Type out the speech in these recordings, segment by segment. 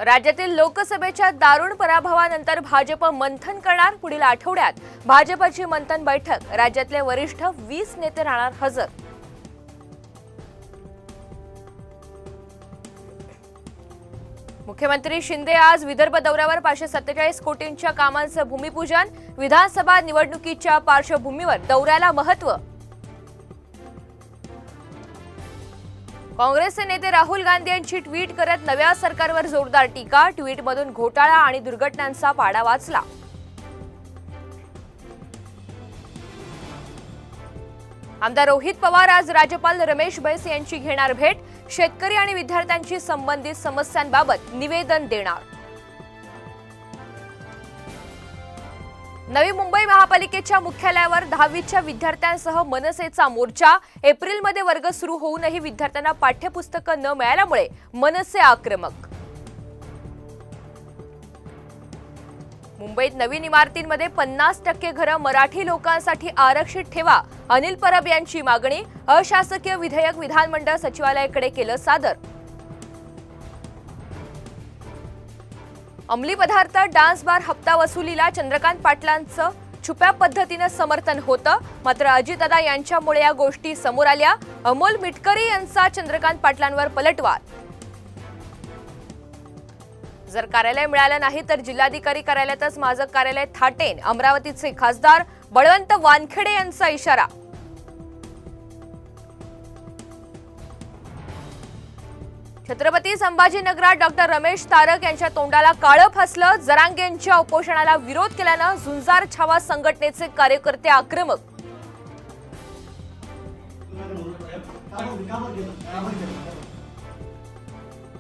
राज्यातील लोकसभेच्या दारुण पराभवानंतर भाजप मंथन करणार। पुढील आठवड्यात भाजपची मंथन बैठक। राज्यातले वरिष्ठ 20 नेते राहणार हजर। मुख्यमंत्री शिंदे आज विदर्भ दौऱ्यावर 547 कोटींच्या कामांचं भूमिपूजन। विधानसभा निवडणुकीच्या पार्श्वभूमीवर दौऱ्याला महत्त्व। काँग्रेसचे नेते राहुल गांधी यांची ट्विट करत नव्या सरकारवर जोरदार टीका। ट्विटमधून घोटाळा आणि दुर्घटनांचा पाडा वाचला। आमदार रोहित पवार आज राज्यपाल रमेश बैस यांची घेणार भेट। शेतकरी आणि विद्यार्थ्यांशी संबंधित समस्यांबाबत निवेदन देणार। नवी मुंबई महापालिकेच्या मुख्यालयावर 10वीच्या विद्यार्थ्यांसह मनसेचा मोर्चा। एप्रिलमध्ये वर्ग सुरू होऊनही विद्यार्थ्यांना पाठ्यपुस्तकं न मिळाल्यामुळे मनसे आक्रमक। मुंबईत नवीन इमारतींमध्ये 50% घरं मराठी लोकांसाठी आरक्षित ठेवा। अनिल परब यांची मागणी। अशासकीय विधेयक विधानमंडळ सचिवालयाकडे केलं सादर। अंमली पदार्थ डान्स बार हप्ता वसुलीला चंद्रकांत पाटलांचं छुप्या पद्धतीने समर्थन होतं, मात्र अजितदादा यांच्यामुळे या गोष्टी समोर आल्या। अमोल मिटकरी यांचा चंद्रकांत पाटलांवर पलटवार। जर कार्यालय मिळालं नाही तर जिल्हाधिकारी कार्यालयातच माझं कार्यालय थाटेन। अमरावतीचे खासदार बळवंत वानखेडे यांचा इशारा। छत्रपती संभाजीनगरात डॉक्टर रमेश तारक यांच्या तोंडाला काळं फासलं। जरांगेंच्या उपोषणाला विरोध केल्यानं झुंजार छावा संघटनेचे कार्यकर्ते आक्रमक।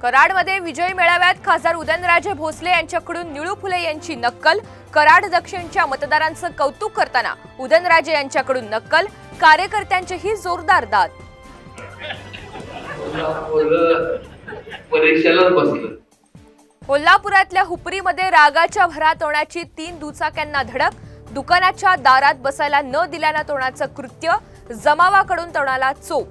कराडमध्ये विजयी मेळाव्यात खासदार उदयनराजे भोसले यांच्याकडून निळू फुले यांची नक्कल। कराड दक्षिणच्या मतदारांचं कौतुक करताना उदयनराजे यांच्याकडून नक्कल। कार्यकर्त्यांचेही जोरदार दाद। कोल्हापुरातल्या हुपरीमध्ये रागाच्या भरात होण्याची 3 दुचाक्यांना धडक। दुकानाच्या दारात बसायला न दिल्यानं तरुणाचं कृत्य। जमावाकडून तरुणाला चोप।